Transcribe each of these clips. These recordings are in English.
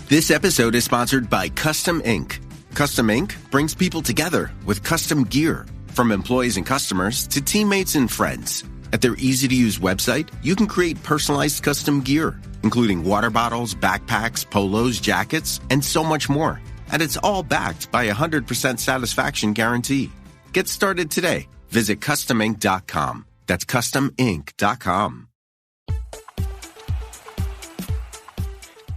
This episode is sponsored by Custom Ink. Custom Ink brings people together with custom gear, from employees and customers to teammates and friends. At their easy-to-use website, you can create personalized custom gear, including water bottles, backpacks, polos, jackets, and so much more. And it's all backed by a 100% satisfaction guarantee. Get started today. Visit customink.com. That's customink.com.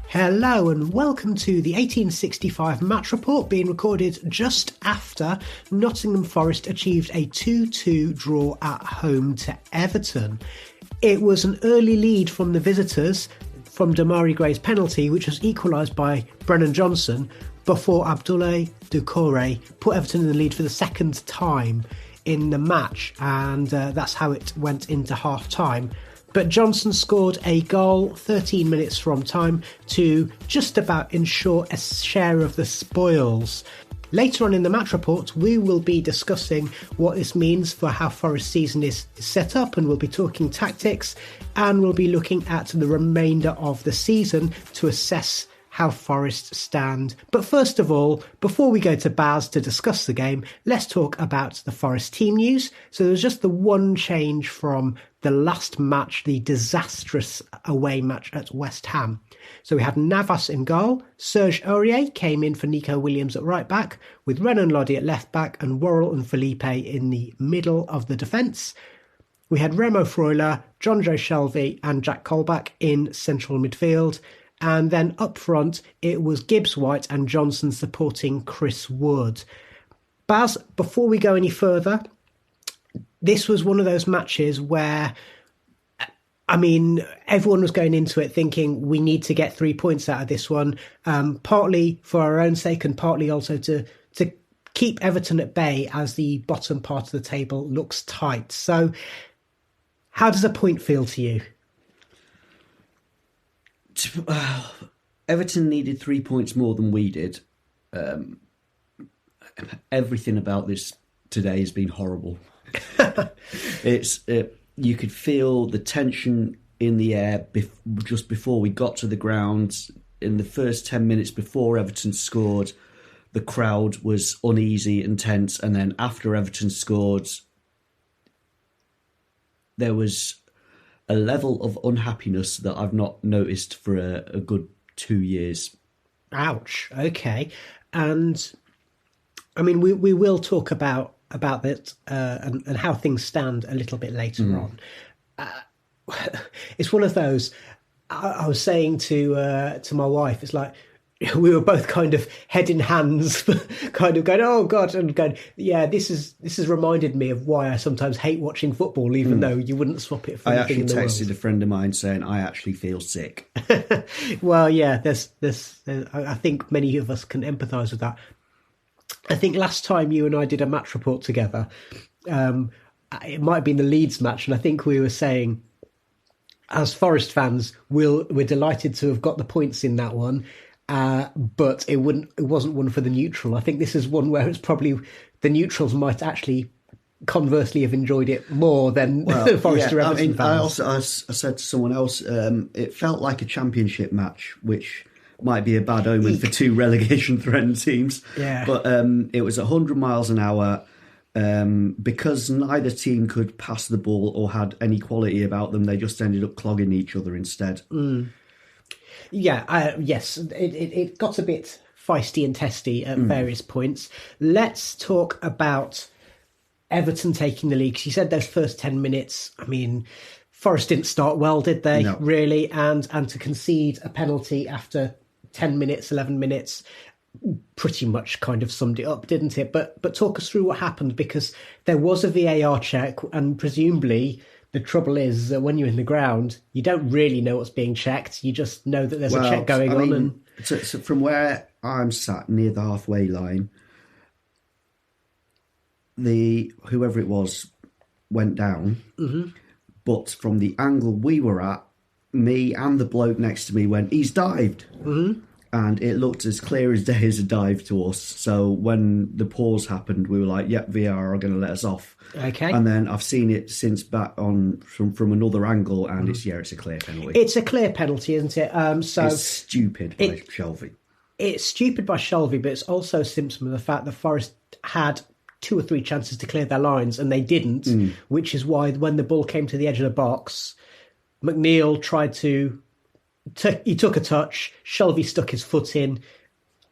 Hello and welcome to the 1865 match report, being recorded just after Nottingham Forest achieved a 2-2 draw at home to Everton. It was an early lead from the visitors from Damari Gray's penalty, which was equalised by Brennan Johnson, before Abdoulaye Doucouré put Everton in the lead for the second time in the match, and that's how it went into half-time. But Johnson scored a goal 13 minutes from time to just about ensure a share of the spoils. Later on in the match report, we will be discussing what this means for how Forest's season is set up, and we'll be talking tactics, and we'll be looking at the remainder of the season to assess how Forest stand. But first of all, before we go to Baz to discuss the game, let's talk about the Forest team news. So there was just the one change from the last match, the disastrous away match at West Ham. So we had Navas in goal, Serge Aurier came in for Nico Williams at right back, with Renan Lodi at left back and Worrell and Felipe in the middle of the defence. We had Remo Freuler, John Joe Shelvey and Jack Colback in central midfield. And then up front, it was Gibbs White and Johnson supporting Chris Wood. Baz, before we go any further, this was one of those matches where, I mean, everyone was going into it thinking we need to get 3 points out of this one, partly for our own sake and partly also to keep Everton at bay as the bottom part of the table looks tight. So how does a point feel to you? Everton needed 3 points more than we did. Everything about this today has been horrible. You could feel the tension in the air just before we got to the ground. In the first 10 minutes before Everton scored, the crowd was uneasy and tense. And then after Everton scored, there was a level of unhappiness that I've not noticed for a good 2 years. Ouch. Okay. And I mean, we will talk about that and how things stand a little bit later on. It's one of those, I was saying to my wife, it's like, we were both kind of head in hands, kind of going, oh God, and going, yeah, this has reminded me of why I sometimes hate watching football, even though you wouldn't swap it for anything in the world. I actually texted a friend of mine saying, I actually feel sick. Well, yeah, I think many of us can empathise with that. I think last time you and I did a match report together, it might have been the Leeds match, and I think we were saying, as Forest fans, we're delighted to have got the points in that one. But it wasn't one for the neutral. I think this is one where it's probably the neutrals might actually conversely have enjoyed it more than the Forest or Everton fans. I said to someone else, it felt like a championship match, which might be a bad omen for two relegation-threatened teams. Yeah. But it was 100 miles an hour. Because neither team could pass the ball or had any quality about them, they just ended up clogging each other instead. Yeah, yes, it got a bit feisty and testy at various points. Let's talk about Everton taking the lead. You said those first 10 minutes, I mean, Forest didn't start well, did they? No. Really? And to concede a penalty after 10 minutes, 11 minutes, pretty much kind of summed it up, didn't it? But talk us through what happened, because there was a VAR check, and presumably the trouble is that when you're in the ground, you don't really know what's being checked. You just know that there's a check going on. And so from where I'm sat near the halfway line, whoever it was went down. Mm-hmm. But from the angle we were at, me and the bloke next to me went, he's dived. Mm-hmm. And it looked as clear as day as a dive to us. So when the pause happened, we were like, yep, VAR are going to let us off. Okay. And then I've seen it since back on from another angle, and it's a clear penalty. It's a clear penalty, isn't it? It's stupid by Shelvey. It's stupid by Shelvey, but it's also a symptom of the fact that Forest had 2 or 3 chances to clear their lines and they didn't, which is why when the ball came to the edge of the box, McNeil tried to... he took a touch, Shelvey stuck his foot in.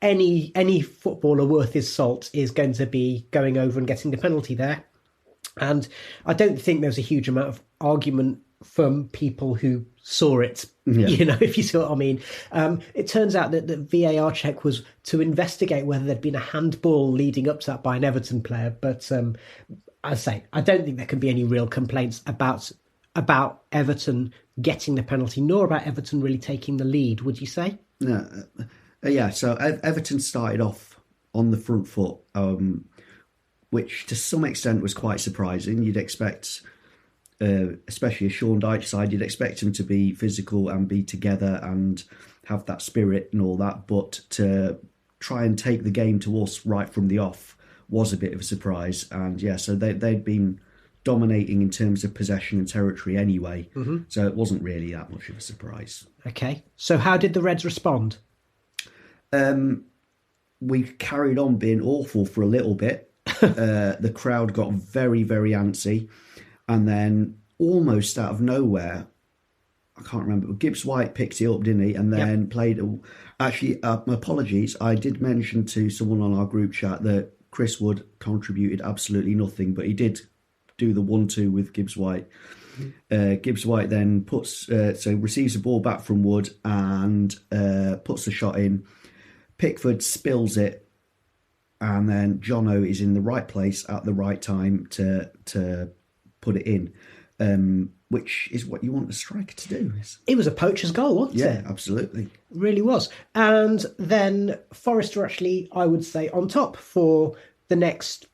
Any footballer worth his salt is going to be going over and getting the penalty there. And I don't think there's a huge amount of argument from people who saw it, if you see what I mean. It turns out that the VAR check was to investigate whether there'd been a handball leading up to that by an Everton player. But I say, I don't think there can be any real complaints about Everton getting the penalty, nor about Everton really taking the lead, would you say? No, so Everton started off on the front foot, which to some extent was quite surprising. You'd expect... especially a Sean Dyche side, you'd expect him to be physical and be together and have that spirit and all that, but to try and take the game to us right from the off was a bit of a surprise. And so they'd been dominating in terms of possession and territory anyway, so it wasn't really that much of a surprise. Okay, so how did the Reds respond? We carried on being awful for a little bit. The crowd got very, very antsy. And then almost out of nowhere, I can't remember, but Gibbs White picked it up, didn't he? And then played... Actually, my apologies. I did mention to someone on our group chat that Chris Wood contributed absolutely nothing, but he did do the 1-2 with Gibbs White. Gibbs White then receives the ball back from Wood and puts the shot in. Pickford spills it, and then Jono is in the right place at the right time to put it in, which is what you want a striker to do. It was a poacher's goal, wasn't it? Yeah, absolutely. It really was. And then Forest were actually, I would say, on top for the next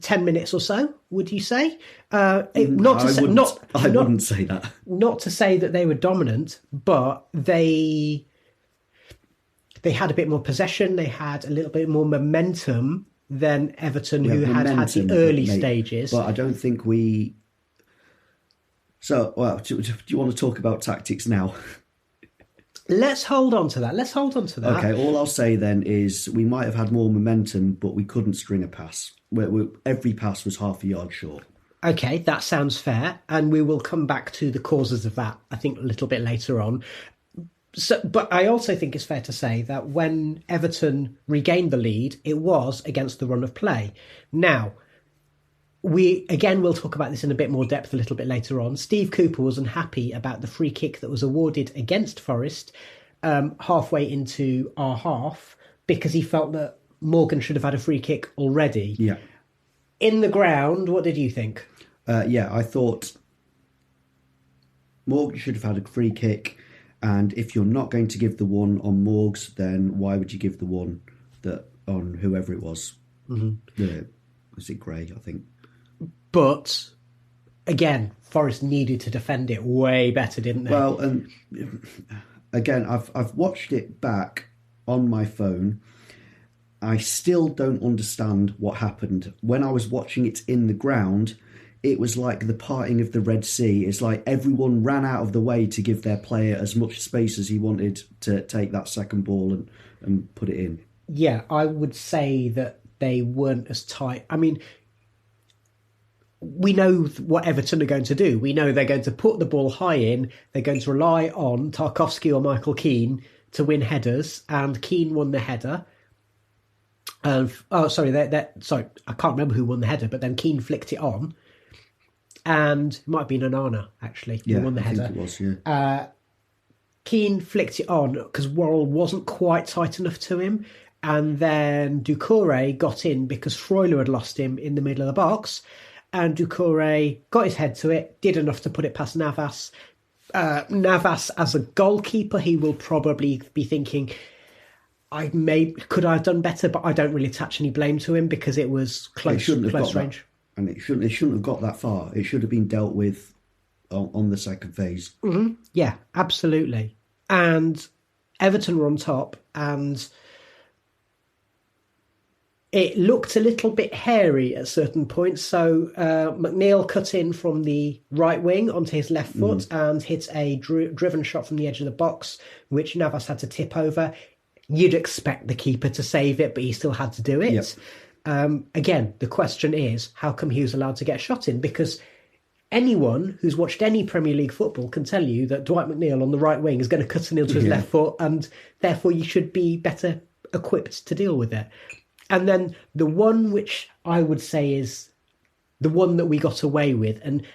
10 minutes or so, would you say? I wouldn't say that. Not to say that they were dominant, but they had a bit more possession, they had a little bit more momentum than Everton, who had the early stages. But I don't think we... So, do you want to talk about tactics now? Let's hold on to that. Okay, all I'll say then is we might have had more momentum, but we couldn't string a pass. Every pass was half a yard short. Okay, that sounds fair. And we will come back to the causes of that, I think, a little bit later on. So, but I also think it's fair to say that when Everton regained the lead, it was against the run of play. Now, we'll talk about this in a bit more depth a little bit later on. Steve Cooper was unhappy about the free kick that was awarded against Forest halfway into our half because he felt that Morgan should have had a free kick already. Yeah. In the ground, what did you think? I thought Morgan should have had a free kick. And if you're not going to give the one on Morgs, then why would you give the one that on whoever it was? Was it Gray, I think? But, again, Forest needed to defend it way better, didn't they? Well, and again, I've watched it back on my phone. I still don't understand what happened. When I was watching it in the ground... It was like the parting of the Red Sea. It's like everyone ran out of the way to give their player as much space as he wanted to take that second ball and put it in. Yeah, I would say that they weren't as tight. I mean, we know what Everton are going to do. We know they're going to put the ball high in. They're going to rely on Tarkowski or Michael Keane to win headers, and Keane won the header. I can't remember who won the header, but then Keane flicked it on. And it might have been Onana, actually, who won the header. Think it was, Keane flicked it on because Worrell wasn't quite tight enough to him. And then Doucouré got in because Freuler had lost him in the middle of the box. And Doucouré got his head to it, did enough to put it past Navas. Navas, as a goalkeeper, he will probably be thinking, could I have done better? But I don't really attach any blame to him because it was close range. And it shouldn't have got that far. It should have been dealt with on the second phase. Mm-hmm. Yeah, absolutely. And Everton were on top, and it looked a little bit hairy at certain points. So McNeil cut in from the right wing onto his left foot and hit a driven shot from the edge of the box, which Navas had to tip over. you'd expect the keeper to save it, but he still had to do it. Yep. Again, the question is, how come he was allowed to get a shot in? Because anyone who's watched any Premier League football can tell you that Dwight McNeil on the right wing is going to cut a nail to his left foot, and therefore you should be better equipped to deal with it. And then the one which I would say is the one that we got away with, and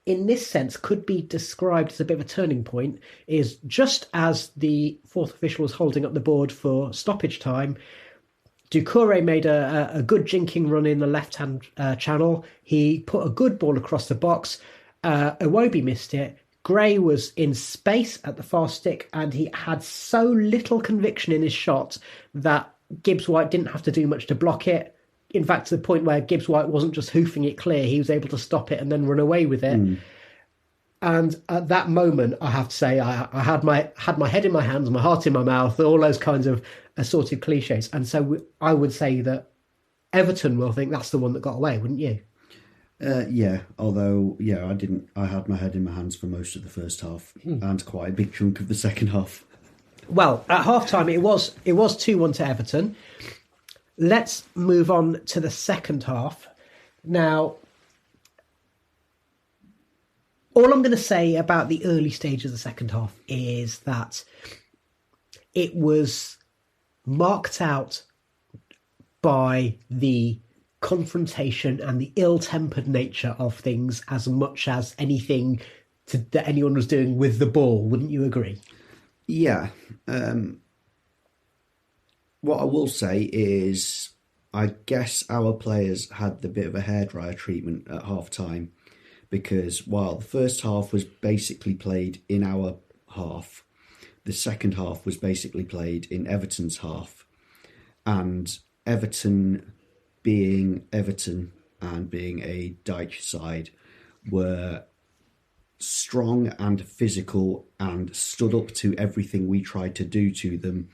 in this sense could be described as a bit of a turning point, is just as the fourth official was holding up the board for stoppage time, Doucouré made a good jinking run in the left-hand channel. He put a good ball across the box. Iwobi missed it. Gray was in space at the far stick, and he had so little conviction in his shot that Gibbs-White didn't have to do much to block it. In fact, to the point where Gibbs-White wasn't just hoofing it clear, he was able to stop it and then run away with it. And at that moment, I have to say, I had my head in my hands, my heart in my mouth, all those kinds of assorted cliches. And so I would say that Everton will think that's the one that got away, wouldn't you? Yeah, although, I had my head in my hands for most of the first half and quite a big chunk of the second half. Well, at half-time, it was 2-1 to Everton. Let's move on to the second half. Now, all I'm going to say about the early stage of the second half is that it was marked out by the confrontation and the ill-tempered nature of things as much as anything that anyone was doing with the ball. Wouldn't you agree? Yeah. What I will say is, I guess our players had the bit of a hairdryer treatment at half-time, because while the first half was basically played in our half, the second half was basically played in Everton's half. And Everton being Everton and being a Dyche side were strong and physical and stood up to everything we tried to do to them,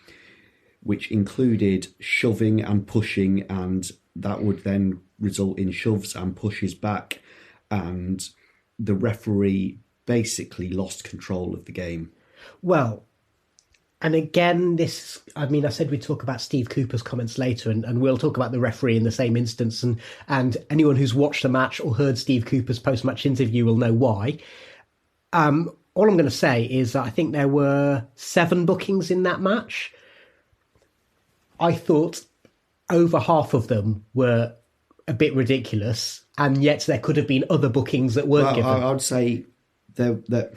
which included shoving and pushing, and that would then result in shoves and pushes back, and the referee basically lost control of the game. Well, and again, I said we'd talk about Steve Cooper's comments later, and we'll talk about the referee in the same instance, and anyone who's watched the match or heard Steve Cooper's post-match interview will know why. All I'm going to say is that I think there were 7 bookings in that match. I thought over half of them were a bit ridiculous, and yet there could have been other bookings that weren't given. I would say that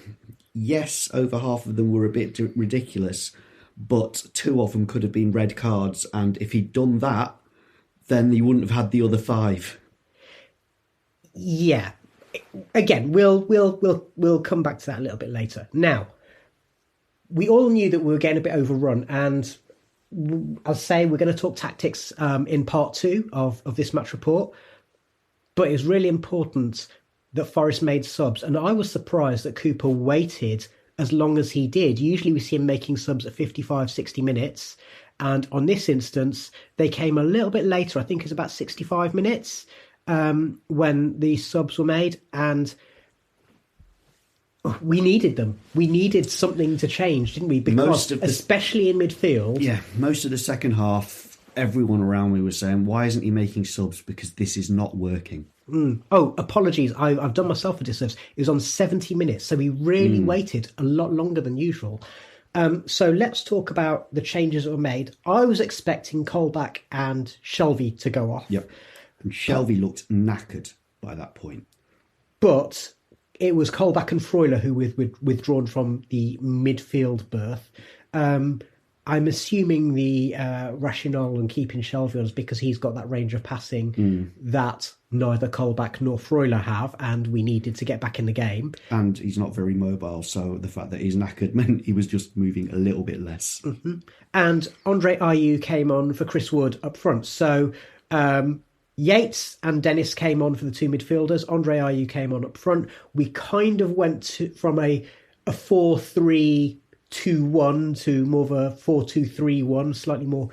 yes, over half of them were a bit ridiculous, but 2 of them could have been red cards, and if he'd done that, then he wouldn't have had the other 5. Yeah. Again, we'll come back to that a little bit later. Now, we all knew that we were getting a bit overrun, and I'll say we're going to talk tactics in part 2 of this match report, but it's really important that Forest made subs, and I was surprised that Cooper waited as long as he did. Usually we see him making subs at 55, 60 minutes, and on this instance, they came a little bit later. I think it's about 65 minutes when the subs were made, and we needed them. We needed something to change, didn't we? Because especially in midfield. Yeah, most of the second half, everyone around me was saying, why isn't he making subs? Because this is not working. Oh, apologies. I've done myself a disservice. It was on 70 minutes, so we really waited a lot longer than usual. So let's talk about the changes that were made. I was expecting Colback and Shelvey to go off. Yep. And Shelvey looked knackered by that point. But it was Colback and Freuler who were withdrawn from the midfield berth. I'm assuming the rationale in keeping Shelvey was because he's got that range of passing that neither Colback nor Freuler have, and we needed to get back in the game. And he's not very mobile, so the fact that he's knackered meant he was just moving a little bit less. Mm-hmm. And Andre Ayew came on for Chris Wood up front. So Yates and Dennis came on for the 2 midfielders. Andre Ayew came on up front. We kind of went from a 4-3-2-1 to more of a 4-2-3-1, slightly more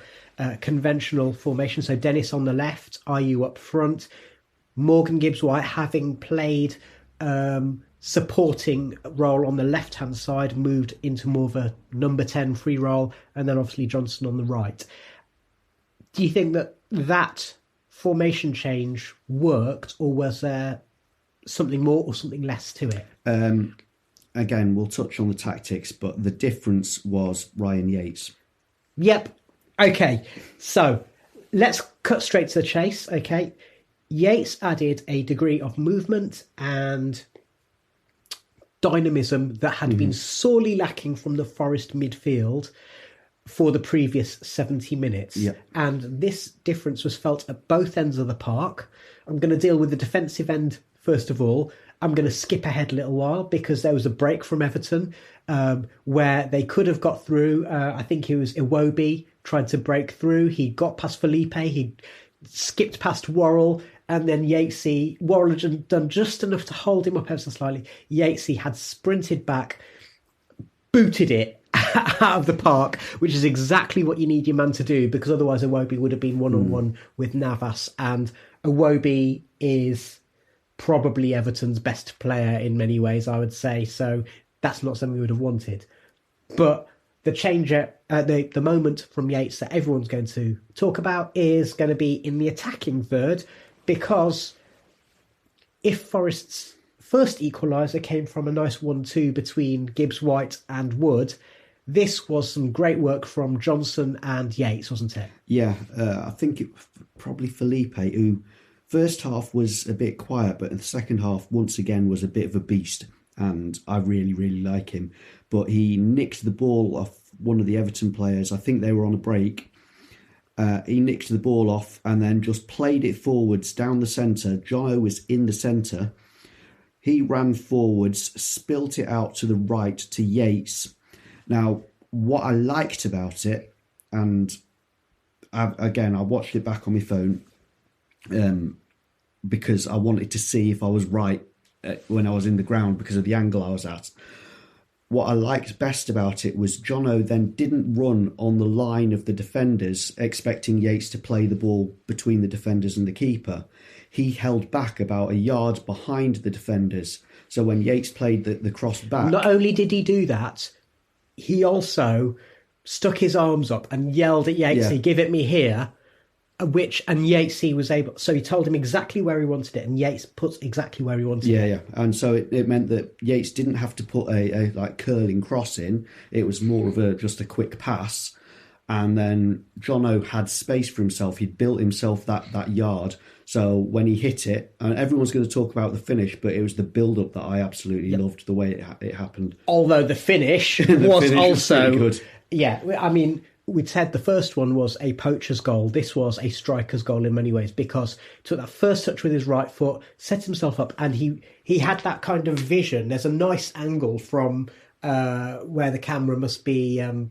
conventional formation. So Dennis on the left, Ayew up front. Morgan Gibbs-White, having played supporting role on the left-hand side, moved into more of a number 10 free role, and then obviously Johnson on the right. Do you think that formation change worked, or was there something more or something less to it? Again, we'll touch on the tactics, but the difference was Ryan Yates. Yep. Okay, so let's cut straight to the chase, okay? Yates added a degree of movement and dynamism that had been sorely lacking from the Forest midfield for the previous 70 minutes. Yep. And this difference was felt at both ends of the park. I'm going to deal with the defensive end first of all. I'm going to skip ahead a little while because there was a break from Everton where they could have got through. I think it was Iwobi tried to break through. He got past Felipe. He skipped past Worrell. And then Worrell had done just enough to hold him up ever so slightly. Yatesy had sprinted back, booted it out of the park, which is exactly what you need your man to do, because otherwise Iwobi would have been one-on-one with Navas. And Iwobi is probably Everton's best player in many ways, I would say. So that's not something we would have wanted. But the change at the moment from Yates that everyone's going to talk about is going to be in the attacking third, because if Forest's first equaliser came from a nice 1-2 between Gibbs-White and Wood, this was some great work from Johnson and Yates, wasn't it? Yeah, I think it probably Felipe, who first half was a bit quiet, but in the second half, once again, was a bit of a beast. And I really, really like him. But he nicked the ball off one of the Everton players. I think they were on a break. He nicked the ball off and then just played it forwards down the centre. Jono was in the centre. He ran forwards, spilt it out to the right to Yates. Now, what I liked about it, and I watched it back on my phone because I wanted to see if I was right when I was in the ground because of the angle I was at. What I liked best about it was Jono then didn't run on the line of the defenders, expecting Yates to play the ball between the defenders and the keeper. He held back about a yard behind the defenders. So when Yates played the cross back... Not only did he do that, he also stuck his arms up and yelled at Yatesy, give it me here, and Yatesy was able... So he told him exactly where he wanted it, and Yates put exactly where he wanted it. Yeah. And so it meant that Yates didn't have to put a curling cross in. It was more of just a quick pass. And then Jono had space for himself. He'd built himself that yard. So when he hit it, and everyone's going to talk about the finish, but it was the build-up that I absolutely loved, the way it happened. Although the finish was also... good. Yeah, I mean... We'd said the first one was a poacher's goal. This was a striker's goal in many ways, because took that first touch with his right foot, set himself up, and he had that kind of vision. There's a nice angle from where the camera must be in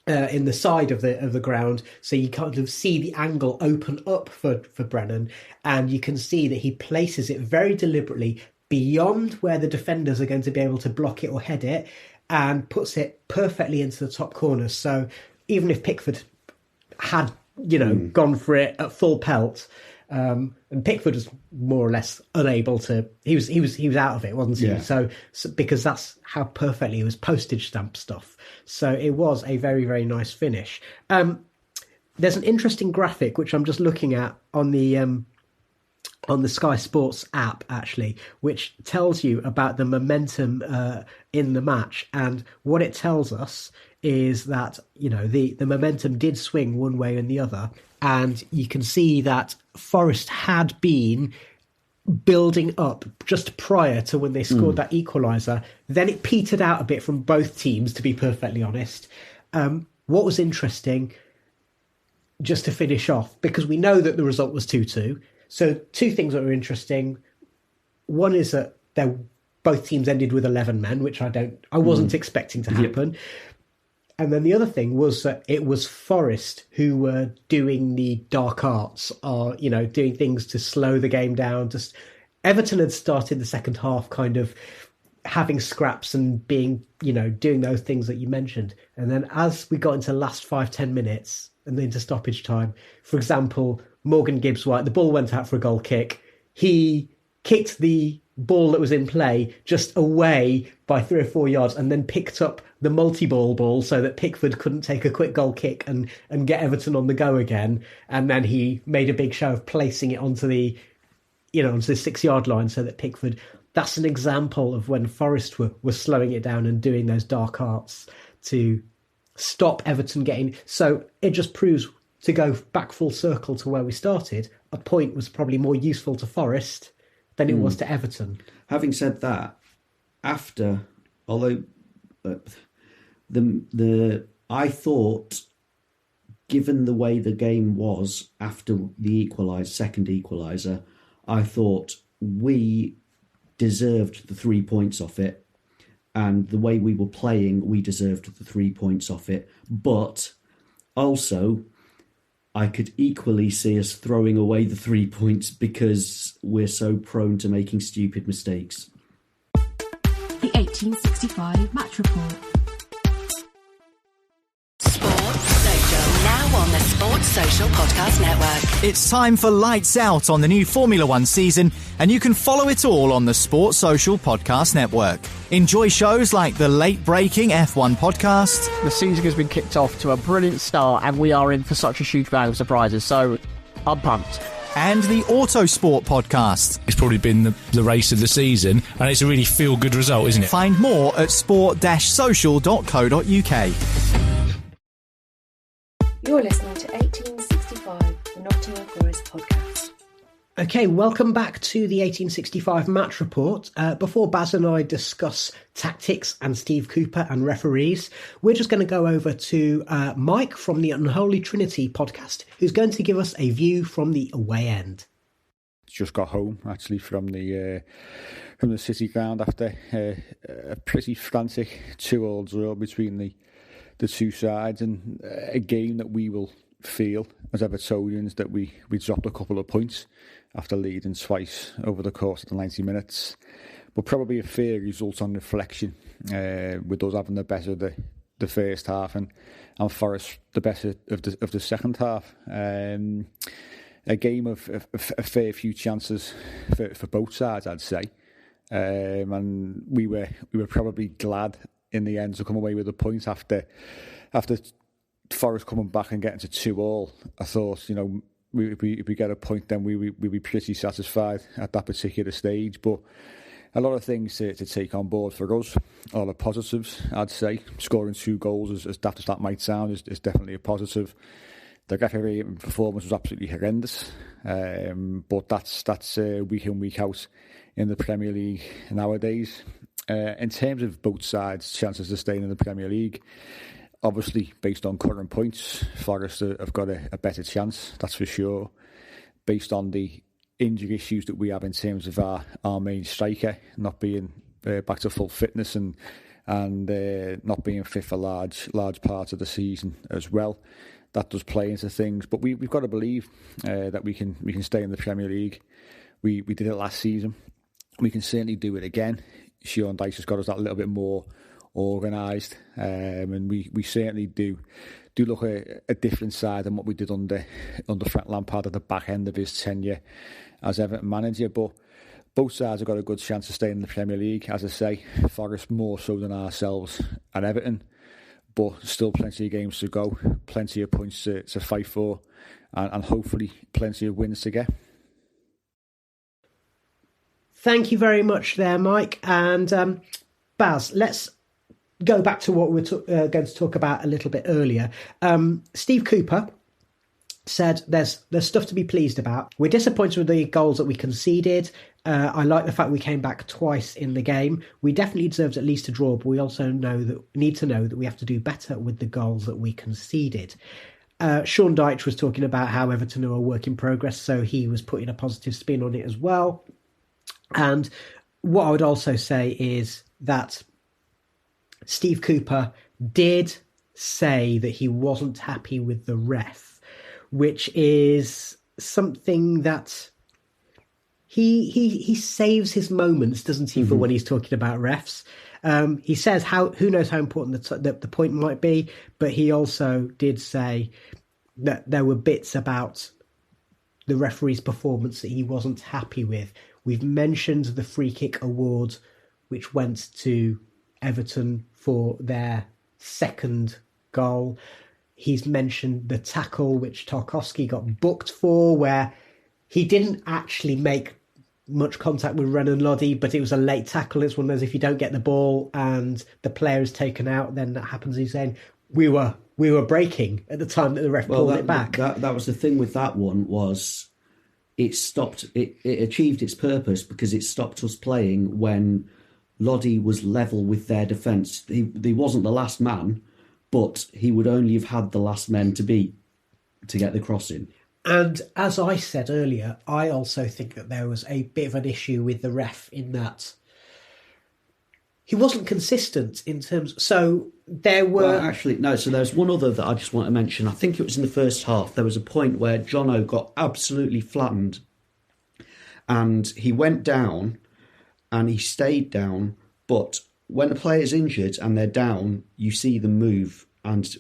the side of the ground, so you kind of see the angle open up for Brennan, and you can see that he places it very deliberately beyond where the defenders are going to be able to block it or head it, and puts it perfectly into the top corner. So even if Pickford had, gone for it at full pelt, and Pickford was more or less unable to, he was out of it, wasn't he? Yeah. So because that's how perfectly it was postage stamp stuff. So it was a very, very nice finish. There's an interesting graphic which I'm just looking at on the Sky Sports app, actually, which tells you about the momentum in the match. And what it tells us is that, the momentum did swing one way and the other. And you can see that Forest had been building up just prior to when they scored that equaliser. Then it petered out a bit from both teams, to be perfectly honest. What was interesting, just to finish off, because we know that the result was 2-2, so two things that were interesting. One is that both teams ended with 11 men, which I wasn't expecting to happen. Yep. And then the other thing was that it was Forest who were doing the dark arts, or doing things to slow the game down. Just Everton had started the second half kind of having scraps and being, doing those things that you mentioned. And then as we got into the last 5-10 minutes and into stoppage time, for example, Morgan Gibbs-White, the ball went out for a goal kick. He kicked the ball that was in play just away by 3 or 4 yards, and then picked up the multi-ball so that Pickford couldn't take a quick goal kick and get Everton on the go again. And then he made a big show of placing it onto the 6-yard line so that Pickford... That's an example of when Forest were slowing it down and doing those dark arts to stop Everton getting... So it just proves, to go back full circle to where we started, a point was probably more useful to Forest than it was to Everton. Having said that, although I thought, given the way the game was after the second equaliser, I thought we deserved the 3 points off it, and the way we were playing, we deserved the 3 points off it. But also, I could equally see us throwing away the 3 points because we're so prone to making stupid mistakes. The 1865 Match Report. Sports Social, now on the Sports Social Podcast Network. It's time for Lights Out on the new Formula One season, and you can follow it all on the Sports Social Podcast Network. Enjoy shows like the late-breaking F1 podcast. The season has been kicked off to a brilliant start, and we are in for such a huge bag of surprises, so I'm pumped. And the Autosport podcast. It's probably been the race of the season, and it's a really feel-good result, isn't it? Find more at sport-social.co.uk. You're listening to 1865, the Nottingham Forest podcast. Okay, welcome back to the 1865 Match Report. Before Baz and I discuss tactics and Steve Cooper and referees, we're just going to go over to Mike from the Unholy Trinity Podcast, who's going to give us a view from the away end. Just got home, actually, from the City ground after a pretty frantic 2-2 draw between the two sides, and a game that we will feel as Evertonians that we dropped a couple of points after leading twice over the course of the 90 minutes, but probably a fair result on reflection, with us having the better of the first half and Forest the better of the second half. A game of a fair few chances for both sides, I'd say, and we were probably glad in the end to come away with a point after Forest coming back and getting to 2-2. I thought, if we get a point, then we'd be pretty satisfied at that particular stage. But a lot of things to take on board for us. A lot of positives, I'd say. Scoring 2 goals, as daft as that might sound, is definitely a positive. The referee performance was absolutely horrendous. But that's week in, week out in the Premier League nowadays. In terms of both sides' chances of staying in the Premier League, obviously, based on current points, Forest have got a better chance, that's for sure. Based on the injury issues that we have in terms of our main striker not being back to full fitness and not being fit for large parts of the season as well, that does play into things. But we've got to believe that we can stay in the Premier League. We did it last season. We can certainly do it again. Sean Dyche has got us that little bit more organised, and we certainly do look a different side than what we did under Frank Lampard at the back end of his tenure as Everton manager. But both sides have got a good chance of staying in the Premier League. As I say, Forest more so than ourselves and Everton, but still plenty of games to go, plenty of points to fight for, and hopefully plenty of wins to get. Thank you very much there, Mike. And Baz, let's go back to what we were going to talk about a little bit earlier. Steve Cooper said there's stuff to be pleased about. We're disappointed with the goals that we conceded. I like the fact we came back twice in the game. We definitely deserved at least a draw, but we also need to know that we have to do better with the goals that we conceded. Sean Dyche was talking about how Everton are a work in progress, so he was putting a positive spin on it as well. And what I would also say is that Steve Cooper did say that he wasn't happy with the ref, which is something that he saves his moments, doesn't he, for when he's talking about refs. He says who knows how important the point might be, but he also did say that there were bits about the referee's performance that he wasn't happy with. We've mentioned the free kick award, which went to Everton for their second goal. He's mentioned the tackle, which Tarkowski got booked for, where he didn't actually make much contact with Brennan Loddy, but it was a late tackle. It's one of those, if you don't get the ball and the player is taken out, then that happens. He's saying, we were breaking at the time that the ref pulled it back. That was the thing with that one, was it stopped. It achieved its purpose because it stopped us playing when Loddy was level with their defence. He wasn't the last man, but he would only have had the last men to get the cross in. And as I said earlier, I also think that there was a bit of an issue with the ref in that he wasn't consistent in terms. So there were... So there's one other that I just want to mention. I think it was in the first half. There was a point where Jono got absolutely flattened and he went down and he stayed down. But when a player's injured and they're down, you see them move, and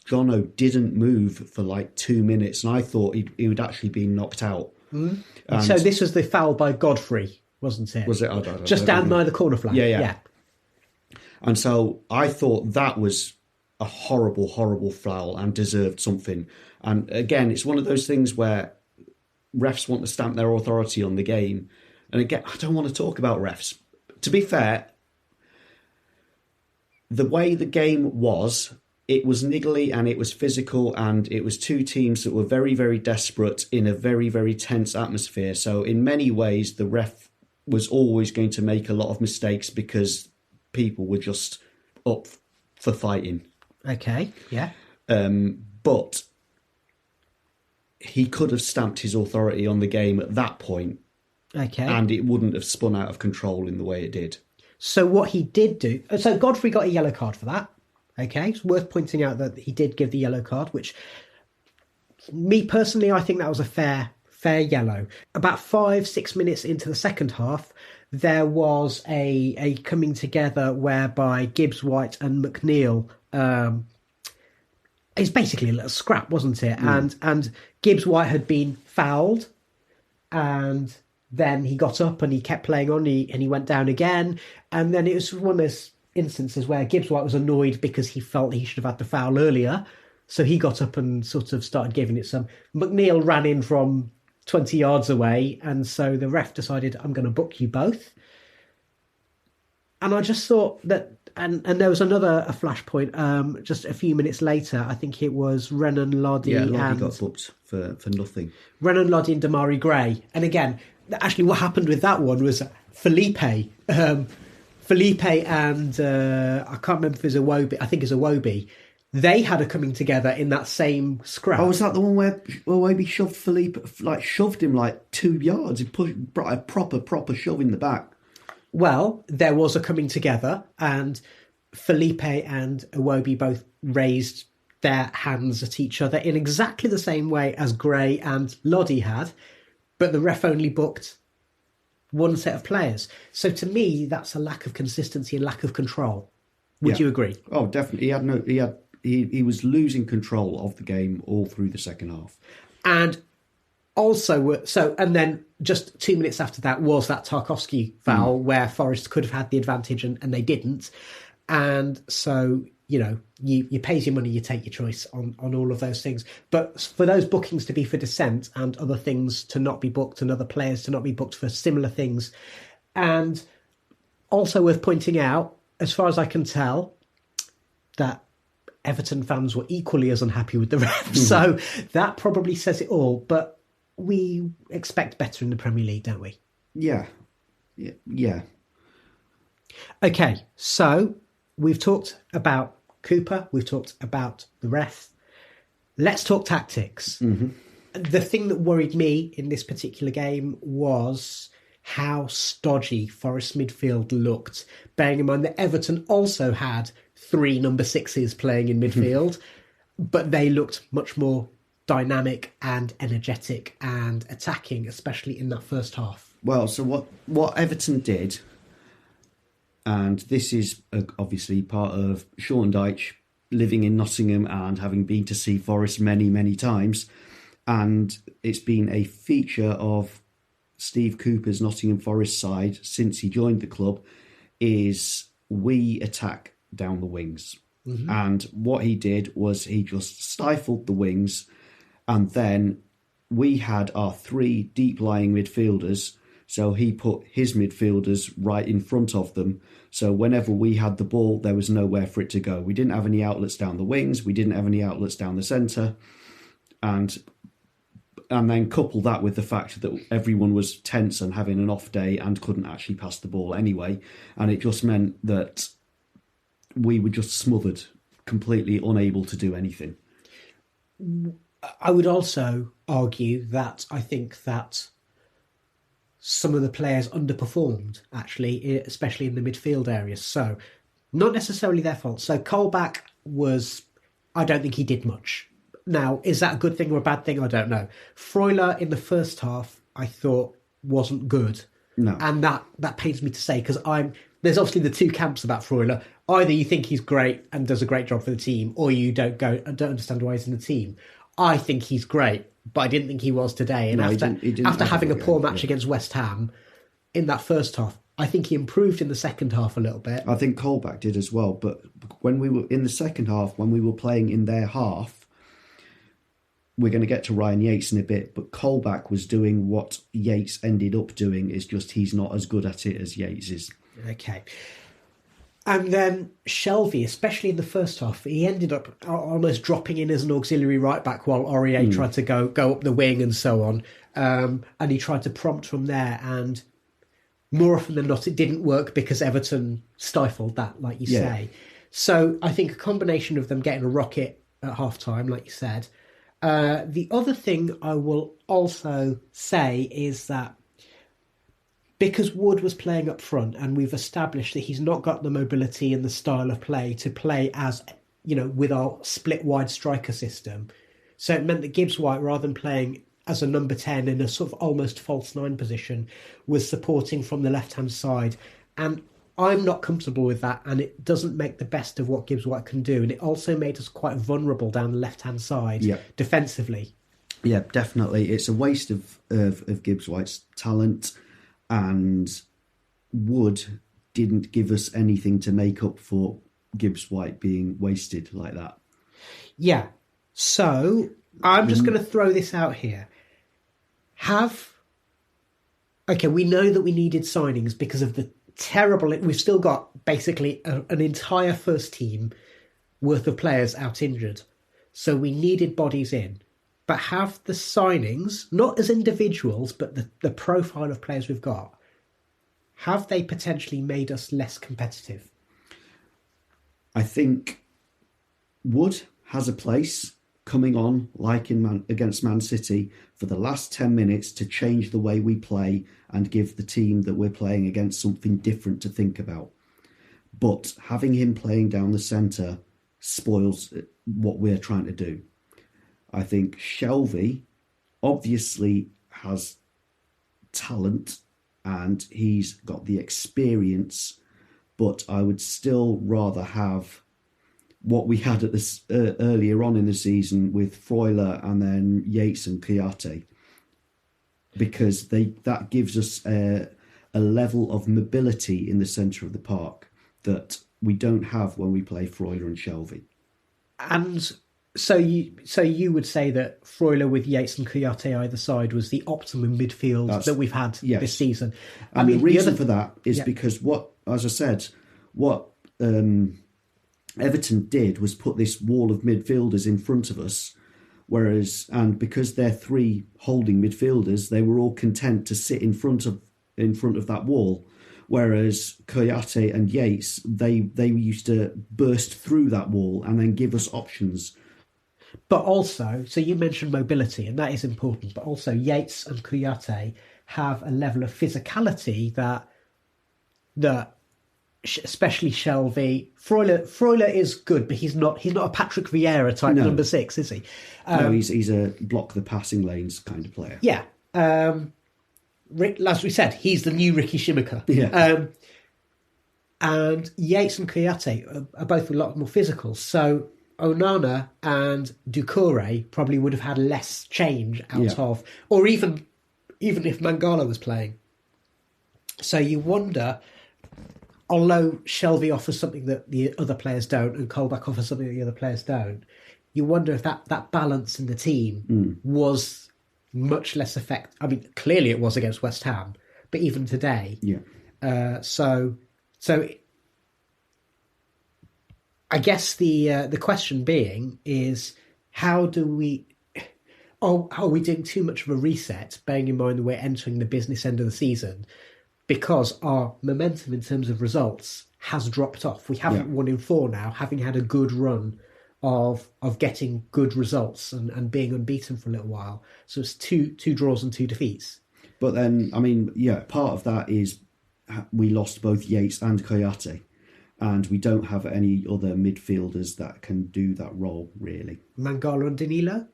Jono didn't move for like 2 minutes, and I thought he would actually been knocked out. Mm-hmm. So this was the foul by Godfrey, wasn't it? Was it? I don't Just down by the corner flag. Yeah. And so I thought that was a horrible, horrible foul and deserved something. And again, it's one of those things where refs want to stamp their authority on the game. And again, I don't want to talk about refs. To be fair, the way the game was, it was niggly and it was physical, and it was two teams that were very, very desperate in a very, very tense atmosphere. So in many ways, the ref was always going to make a lot of mistakes because people were just up for fighting. Okay, yeah. But he could have stamped his authority on the game at that point. Okay. And it wouldn't have spun out of control in the way it did. So what he did do... So Godfrey got a yellow card for that. Okay, it's worth pointing out that he did give the yellow card, which, me personally, I think that was a fair yellow. About 5-6 minutes into the second half, there was a coming together whereby Gibbs White and McNeil... it's basically a little scrap, wasn't it? And Gibbs White had been fouled, and then he got up and he kept playing on, and he went down again, and then it was one of those instances where Gibbs White was annoyed because he felt he should have had the foul earlier, so he got up and sort of started giving it some. McNeil ran in from 20 yards away, and so the ref decided, I'm going to book you both. And I just thought that, and there was a flashpoint just a few minutes later. I think it was Brennan Loddy. Yeah, Loddy got booked for nothing. Brennan Loddy and Damari Gray. And again, actually what happened with that one was Felipe and I can't remember if it was Iwobi. I think it's Iwobi. They had a coming together in that same scrap. Oh, was that the one where Iwobi shoved Felipe, shoved him 2 yards? He brought a proper shove in the back. Well, there was a coming together, and Felipe and Iwobi both raised their hands at each other in exactly the same way as Gray and Loddy had, but the ref only booked one set of players. So to me, that's a lack of consistency and lack of control. Would you agree? Oh, definitely. He was losing control of the game all through the second half. And also, and then just 2 minutes after that was that Tarkowski foul where Forest could have had the advantage and they didn't. And so, you pay your money, you take your choice on all of those things. But for those bookings to be for dissent and other things to not be booked and other players to not be booked for similar things. And also worth pointing out, as far as I can tell, that Everton fans were equally as unhappy with the ref. So that probably says it all. But we expect better in the Premier League, don't we? Yeah. Okay, so we've talked about Cooper, we've talked about the ref. Let's talk tactics. Mm-hmm. The thing that worried me in this particular game was how stodgy Forest midfield looked, bearing in mind that Everton also had 3 number 6s playing in midfield, but they looked much more dynamic and energetic and attacking, especially in that first half. Well, so what Everton did, and this is obviously part of Sean Dyche living in Nottingham and having been to see Forest many, many times, and it's been a feature of Steve Cooper's Nottingham Forest side since he joined the club is we attack down the wings. Mm-hmm. And what he did was he just stifled the wings, and then we had our 3 deep-lying midfielders, so he put his midfielders right in front of them. So whenever we had the ball, there was nowhere for it to go. We didn't have any outlets down the wings. We didn't have any outlets down the centre. And then couple that with the fact that everyone was tense and having an off day and couldn't actually pass the ball anyway. And it just meant that we were just smothered, completely unable to do anything. I would also argue that I think that some of the players underperformed, actually, especially in the midfield areas. So, not necessarily their fault. So, Colback I don't think he did much. Now, is that a good thing or a bad thing? I don't know. Freuler in the first half, I thought, wasn't good. No. And that pains me to say, because there's obviously the 2 camps about Freuler. Either you think he's great and does a great job for the team, or you don't understand why he's in the team. I think he's great, but I didn't think he was today. And after having a poor match against West Ham in that first half, I think he improved in the second half a little bit. I think Colback did as well. But when we were in the second half, when we were playing in their half, we're going to get to Ryan Yates in a bit, but Colback was doing what Yates ended up doing. It's just he's not as good at it as Yates is. Okay. And then Shelvey, especially in the first half, he ended up almost dropping in as an auxiliary right back while Aurier tried to go up the wing and so on. And he tried to prompt from there. And more often than not, it didn't work because Everton stifled that, like you say. So I think a combination of them getting a rocket at half-time, like you said. The other thing I will also say is that because Wood was playing up front and we've established that he's not got the mobility and the style of play to play as, with our split wide striker system. So it meant that Gibbs White, rather than playing as a number 10 in a sort of almost false 9 position, was supporting from the left-hand side. And I'm not comfortable with that, and it doesn't make the best of what Gibbs White can do. And it also made us quite vulnerable down the left-hand side defensively. Yeah, definitely. It's a waste of Gibbs White's talent, and Wood didn't give us anything to make up for Gibbs White being wasted like that. Yeah. So I'm just going to throw this out here. We know that we needed signings because of the terrible... We've still got basically an entire first team worth of players out injured. So we needed bodies in. But have the signings, not as individuals, but the profile of players we've got, have they potentially made us less competitive? I think Wood has a place coming on, like against Man City, for the last 10 minutes to change the way we play and give the team that we're playing against something different to think about. But having him playing down the centre spoils what we're trying to do. I think Shelvey obviously has talent and he's got the experience, but I would still rather have what we had at this earlier on in the season with Freuler and then Yates and Kouyaté, because that gives us a level of mobility in the centre of the park that we don't have when we play Freuler and Shelvey. And so you would say that Freuler with Yates and Kouyaté either side was the optimum midfield that we've had this season. And the reason for that is because what Everton did was put this wall of midfielders in front of us, and because they're 3 holding midfielders, they were all content to sit in front of that wall. Whereas Kouyaté and Yates, they used to burst through that wall and then give us options. But also, so you mentioned mobility, and that is important, but also Yates and Kouyaté have a level of physicality that especially Shelvey. Freuler is good, but he's not a Patrick Vieira type number 6, is he? No, he's a block the passing lanes kind of player. Yeah. As we said, he's the new Ricky Shimika. Yeah. And Yates and Kouyaté are both a lot more physical. So Onana and Doucouré probably would have had less change out of, or even even if Mangala was playing. So you wonder, although Shelvey offers something that the other players don't and Colback offers something that the other players don't, you wonder if that balance in the team was much less effective. I mean, clearly it was against West Ham, but even today. Yeah. So I guess the question being is, how do we... are we doing too much of a reset, bearing in mind that we're entering the business end of the season? Because our momentum in terms of results has dropped off. We haven't won in 4 now, having had a good run of getting good results and being unbeaten for a little while. So it's two draws and 2 defeats. But then, I mean, part of that is we lost both Yates and Koyate, and we don't have any other midfielders that can do that role, really. Mangala and Danilo?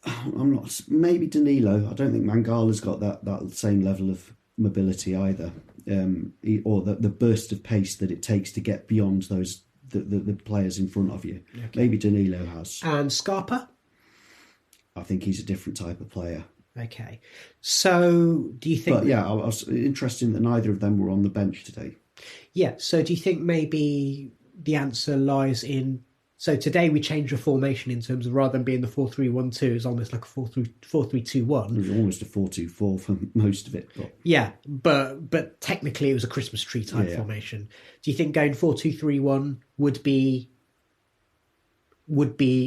I'm not. Maybe Danilo. I don't think Mangala's got that same level of mobility either, or the burst of pace that it takes to get beyond those the players in front of you. Okay. Maybe Danilo has. And Scarpa? I think he's a different type of player. Okay. So do you think... But I was interested that neither of them were on the bench today. Yeah. So do you think maybe the answer lies in... So today we changed the formation in terms of, rather than being the 4-3-1-2, it's almost like a 4-3-2-1. It was almost a 4-2-4 for most of it. But... Yeah, but technically it was a Christmas tree type formation. Do you think going 4-2-3-1 would be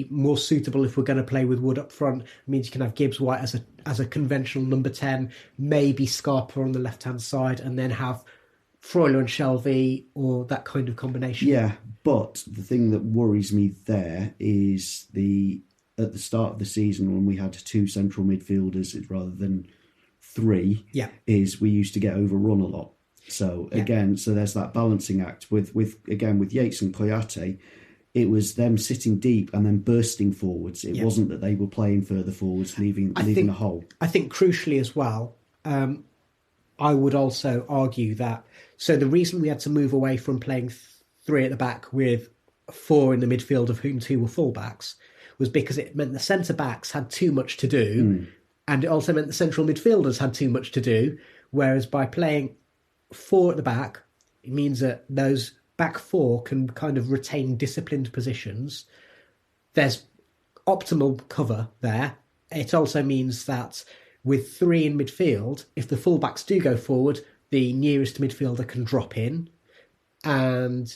more suitable if we're going to play with Wood up front? It means you can have Gibbs White as a conventional number 10, maybe Scarpa on the left-hand side, and then have Freuler and Shelvey, or that kind of combination. Yeah, but the thing that worries me there is at the start of the season when we had 2 central midfielders rather than 3, is we used to get overrun a lot. So again, so there's that balancing act with Yates and Koyate. It was them sitting deep and then bursting forwards. It wasn't that they were playing further forwards, leaving a hole. I think crucially as well, I would also argue that, so the reason we had to move away from playing 3 at the back with 4 in the midfield, of whom 2 were fullbacks, was because it meant the centre-backs had too much to do, and it also meant the central midfielders had too much to do, whereas by playing 4 at the back, it means that those back 4 can kind of retain disciplined positions. There's optimal cover there. It also means that with 3 in midfield, if the fullbacks do go forward, the nearest midfielder can drop in. And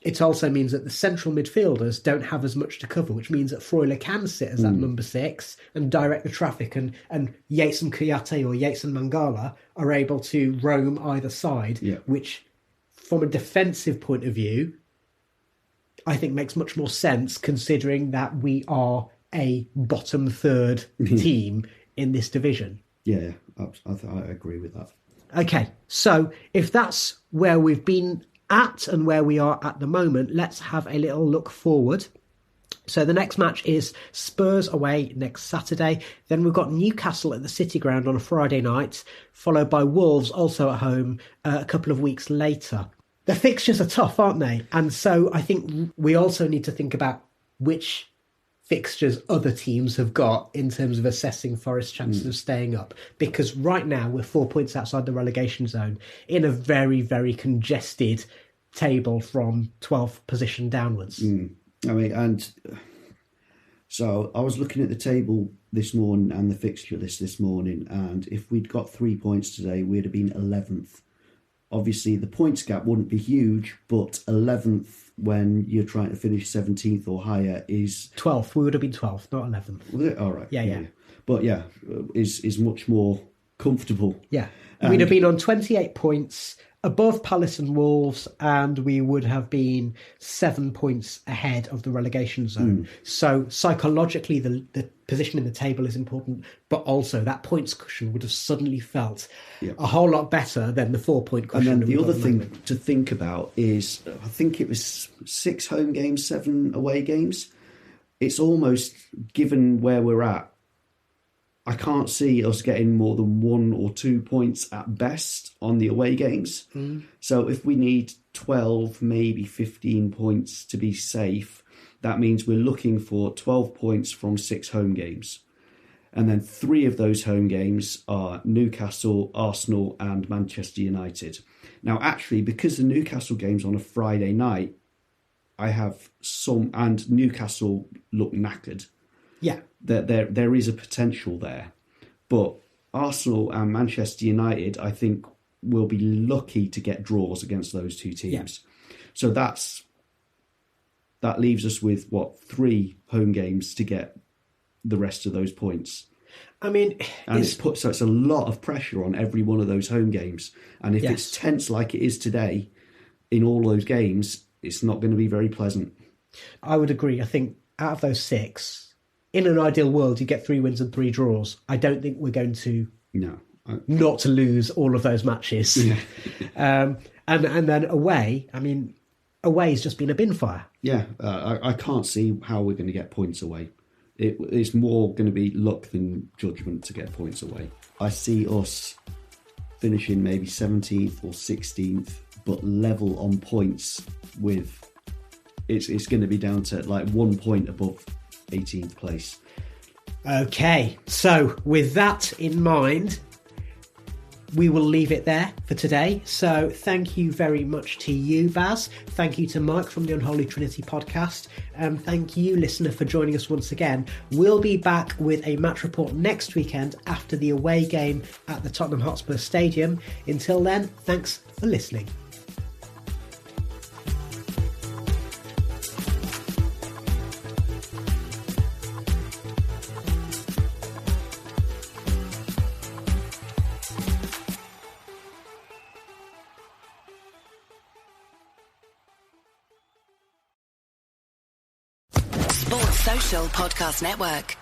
it also means that the central midfielders don't have as much to cover, which means that Freuler can sit as that number 6 and direct the traffic, and Yates and Koyate or Yates and Mangala are able to roam either side, which from a defensive point of view, I think makes much more sense, considering that we are a bottom third team in this division. Yeah, I agree with that. Okay, so if that's where we've been at and where we are at the moment, let's have a little look forward. So the next match is Spurs away next Saturday. Then we've got Newcastle at the City Ground on a Friday night, followed by Wolves also at home a couple of weeks later. The fixtures are tough, aren't they? And so I think we also need to think about which fixtures other teams have got in terms of assessing Forest's chances of staying up. Because right now we're 4 points outside the relegation zone in a very, very congested table from 12th position downwards. I mean, and so I was looking at the table this morning and the fixture list this morning, and if we'd got 3 points today, we'd have been 11th. Obviously, the points gap wouldn't be huge, but 11th when you're trying to finish 17th or higher is... 12th. We would have been 12th, not 11th. Was it? All right. Yeah. But is much more comfortable. Yeah. We'd have been on 28 points above Palace and Wolves, and we would have been 7 points ahead of the relegation zone. So psychologically, the position in the table is important, but also that points cushion would have suddenly felt a whole lot better than the 4 point cushion. And then the other thing to think about is, I think it was 6 home games, 7 away games. It's almost, given where we're at, I can't see us getting more than 1 or 2 points at best on the away games. So if we need 12, maybe 15 points to be safe, that means we're looking for 12 points from 6 home games. And then 3 of those home games are Newcastle, Arsenal and Manchester United. Now, actually, because the Newcastle game's on a Friday night, I have some... And Newcastle look knackered. Yeah. There is a potential there. But Arsenal and Manchester United, I think, will be lucky to get draws against those 2 teams. Yeah. So that leaves us with, 3 home games to get the rest of those points. I mean, so it's a lot of pressure on every one of those home games. And if it's tense like it is today in all those games, it's not going to be very pleasant. I would agree. I think out of those 6, in an ideal world, you get 3 wins and 3 draws. I don't think we're going to not to lose all of those matches. Yeah. And then away, I mean, away has just been a bin fire. Yeah, I can't see how we're going to get points away. It's more going to be luck than judgment to get points away. I see us finishing maybe 17th or 16th, but level on points with... It's going to be down to like 1 point above 18th place. Okay, so with that in mind, we will leave it there for today. So thank you very much to you, Baz. Thank you to Mike from the Unholy Trinity Podcast. Thank you, listener, for joining us once again. We'll be back with a match report next weekend after the away game at the Tottenham Hotspur Stadium. Until then, thanks for listening. Social Podcast Network.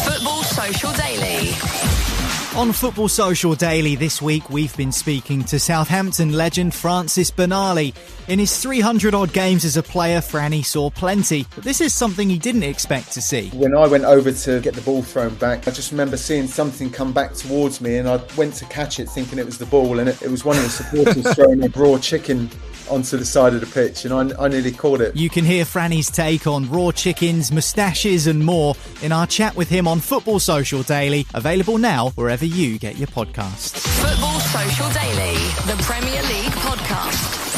Football Social Daily. On Football Social Daily this week, we've been speaking to Southampton legend Francis Bernali. In his 300-odd games as a player, Franny saw plenty, but this is something he didn't expect to see. When I went over to get the ball thrown back, I just remember seeing something come back towards me, and I went to catch it thinking it was the ball, and it was one of the supporters throwing a raw chicken onto the side of the pitch, and I nearly caught it. You can hear Franny's take on raw chickens, moustaches and more in our chat with him on Football Social Daily, available now wherever you get your podcasts. Football Social Daily, the Premier League podcast.